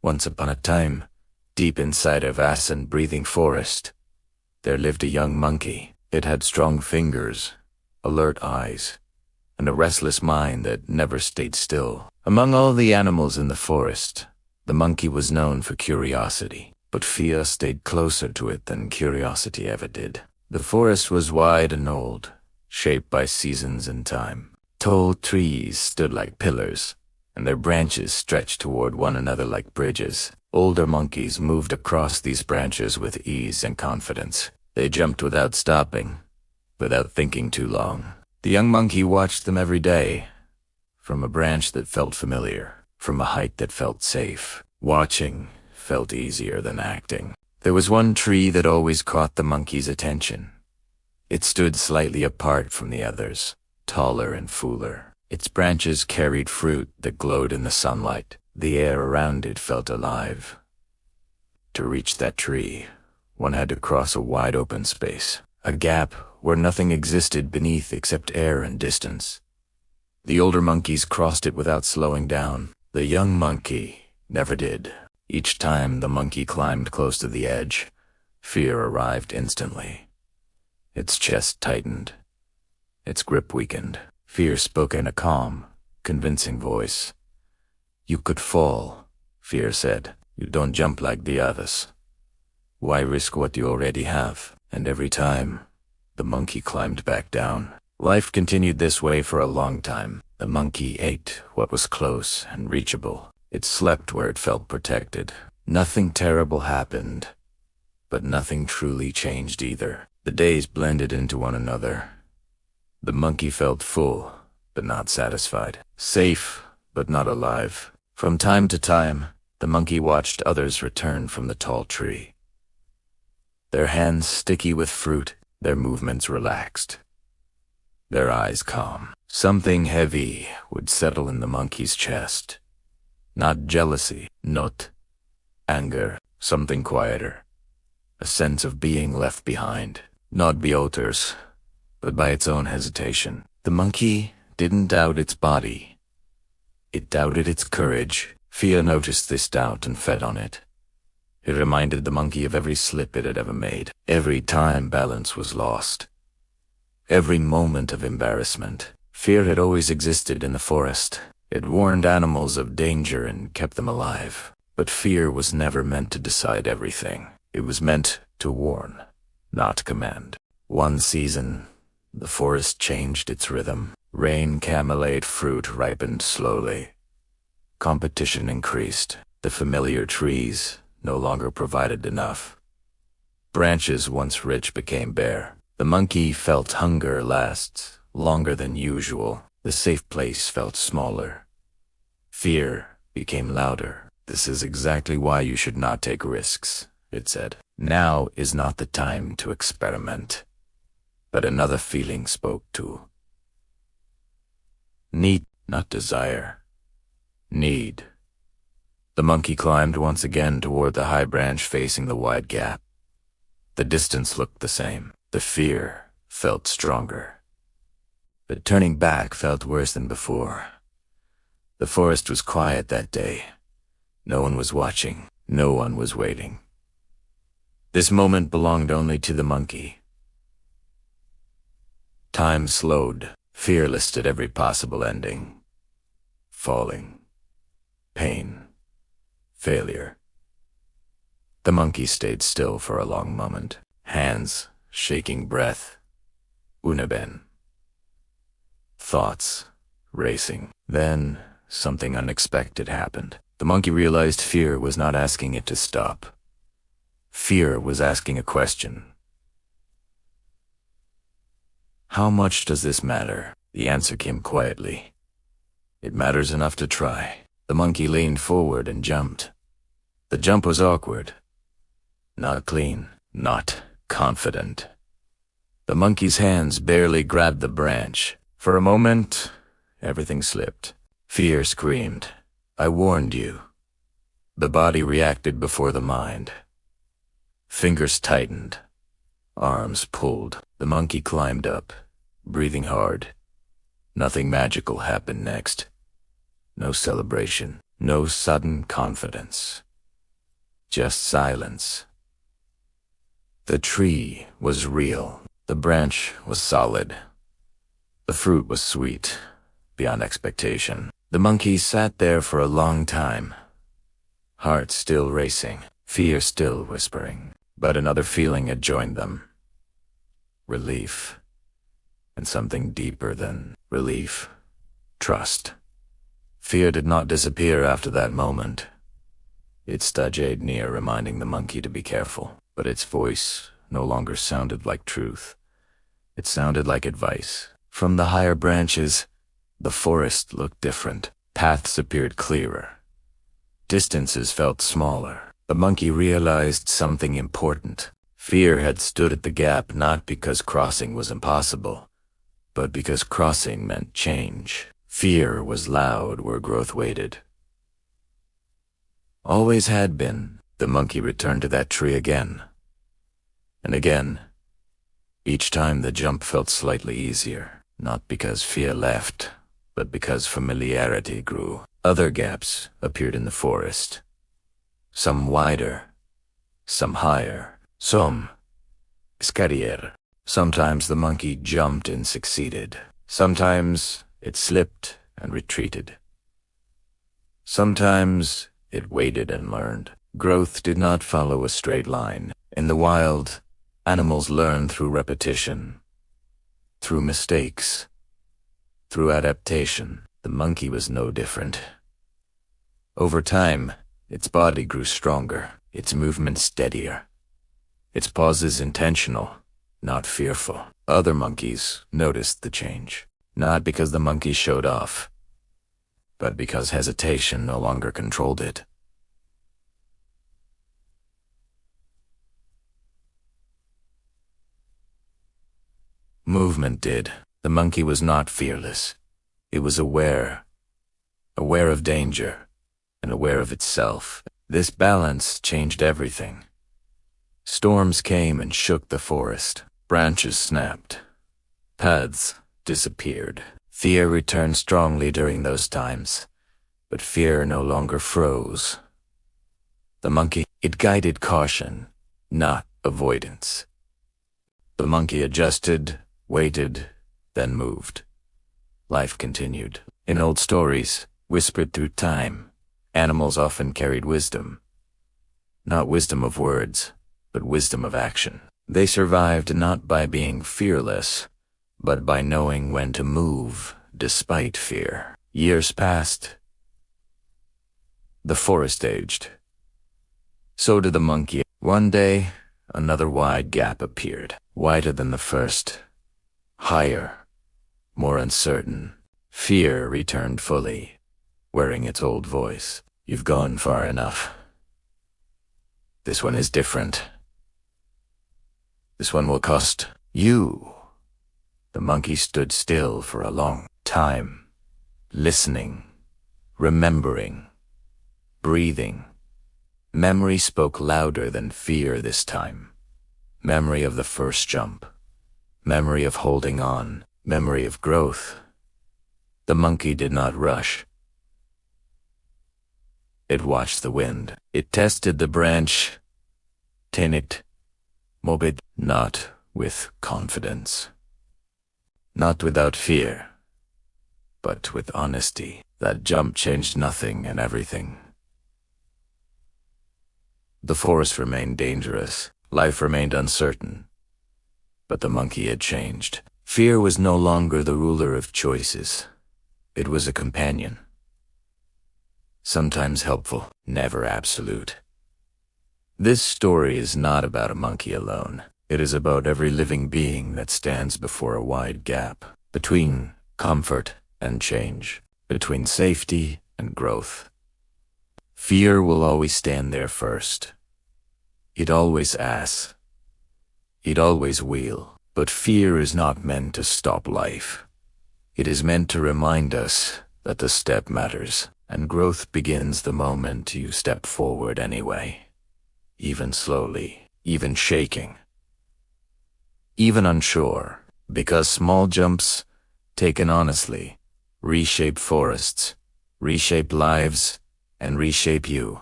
Once upon a time, deep inside a vast and breathing forest, there lived a young monkey. It had strong fingers, alert eyes, and a restless mind that never stayed still. Among all the animals in the forest, the monkey was known for curiosity, but fear stayed closer to it than curiosity ever did. The forest was wide and old, shaped by seasons and time. Tall trees stood like pillars, and their branches stretched toward one another like bridges. Older monkeys moved across these branches with ease and confidence. They jumped without stopping, without thinking too long. The young monkey watched them every day, from a branch that felt familiar, from a height that felt safe. Watching felt easier than acting. There was one tree that always caught the monkey's attention. It stood slightly apart from the others, taller and fuller. Its branches carried fruit that glowed in the sunlight. The air around it felt alive. To reach that tree, one had to cross a wide open space, a gap where nothing existed beneath except air and distance. The older monkeys crossed it without slowing down. The young monkey never did. Each time the monkey climbed close to the edge, fear arrived instantly. Its chest tightened. Its grip weakened. Fear spoke in a calm, convincing voice. "You could fall," Fear said. "You don't jump like the others. Why risk what you already have?" And every time, the monkey climbed back down. Life continued this way for a long time. The monkey ate what was close and reachable. It slept where it felt protected. Nothing terrible happened, but nothing truly changed either. The days blended into one another. The monkey felt full, but not satisfied. Safe, but not alive. From time to time, the monkey watched others return from the tall tree. Their hands sticky with fruit, their movements relaxed, their eyes calm. Something heavy would settle in the monkey's chest. Not jealousy, not anger, something quieter. A sense of being left behind. Not by others, but by its own hesitation. The monkey didn't doubt its body. It doubted its courage. Fear noticed this doubt and fed on it. It reminded the monkey of every slip it had ever made, every time balance was lost, every moment of embarrassment. Fear had always existed in the forest. It warned animals of danger and kept them alive. But fear was never meant to decide everything. It was meant to warn, not command. One season, the forest changed its rhythm. Rain camelate fruit ripened slowly. Competition increased. The familiar trees no longer provided enough. Branches once rich became bare. The monkey felt hunger last longer than usual. The safe place felt smaller. Fear became louder. "This is exactly why you should not take risks," it said. "Now is not the time to experiment." But another feeling spoke too. Need, not desire. Need. The monkey climbed once again toward the high branch facing the wide gap. The distance looked the same. The fear felt stronger. But turning back felt worse than before. The forest was quiet that day. No one was watching. No one was waiting. This moment belonged only to the monkey. Time slowed. Fear listed every possible ending. Falling. Pain. Failure. The monkey stayed still for a long moment. Hands, shaking breath. Unaben. Thoughts, racing. Then, something unexpected happened. The monkey realized fear was not asking it to stop. Fear was asking a question. "How much does this matter?" The answer came quietly. "It matters enough to try." The monkey leaned forward and jumped. The jump was awkward. Not clean, not confident. The monkey's hands barely grabbed the branch. For a moment, everything slipped. Fear screamed, "I warned you." The body reacted before the mind. Fingers tightened. Arms pulled. The monkey climbed up, breathing hard. Nothing magical happened next. No celebration. No sudden confidence. just silence. The tree was real. The branch was solid. The fruit was sweet, beyond expectation. The monkey sat there for a long time, heart still racing, fear still whispering. But another feeling had joined them. Relief. And something deeper than relief. Trust. Fear did not disappear after that moment. It stayed near, reminding the monkey to be careful. But its voice no longer sounded like truth. It sounded like advice. From the higher branches, the forest looked different. Paths appeared clearer. Distances felt smaller. The monkey realized something important. Fear had stood at the gap not because crossing was impossible, but because crossing meant change. Fear was loud where growth waited. Always had been. The monkey returned to that tree again. And again. Each time the jump felt slightly easier, not because fear left, but because familiarity grew. Other gaps appeared in the forest. Some wider, some higher, some scarier. Sometimes the monkey jumped and succeeded. Sometimes it slipped and retreated. Sometimes it waited and learned. Growth did not follow a straight line. In the wild, animals learn through repetition, through mistakes, through adaptation. The monkey was no different. Over time, its body grew stronger, its movement steadier, its pauses intentional, not fearful. Other monkeys noticed the change, not because the monkey showed off, but because hesitation no longer controlled it. Movement did. The monkey was not fearless. It was aware of danger, and aware of itself. This balance changed everything. Storms came and shook the forest. Branches snapped. Paths disappeared. Fear returned strongly during those times, but fear no longer froze. The monkey, it guided caution, not avoidance. The monkey adjusted, waited, then moved. Life continued. In old stories, whispered through time, animals often carried wisdom. Not wisdom of words, but wisdom of action. They survived not by being fearless, but by knowing when to move despite fear. Years passed. The forest aged. So did the monkey. One day, another wide gap appeared, wider than the first, higher, more uncertain. Fear returned fully, wearing its old voice. You've gone far enough. This one is different. This one will cost you. The monkey stood still for a long time, listening, remembering, breathing. Memory spoke louder than fear this time. Memory of the first jump. Memory of holding on. Memory of growth. The monkey did not rush. It watched the wind. It tested the branch. Tenet, mobid, not with confidence. Not without fear, but with honesty. That jump changed nothing and everything. The forest remained dangerous. Life remained uncertain. But the monkey had changed. Fear was no longer the ruler of choices. It was a companion. Sometimes helpful, never absolute. This story is not about a monkey alone. It is about every living being that stands before a wide gap between comfort and change, between safety and growth. Fear will always stand there first. It always asks. It always will. But fear is not meant to stop life. It is meant to remind us that the step matters, and growth begins the moment you step forward anyway. Even slowly, even shaking, even unsure, because small jumps, taken honestly, reshape forests, reshape lives, and reshape you.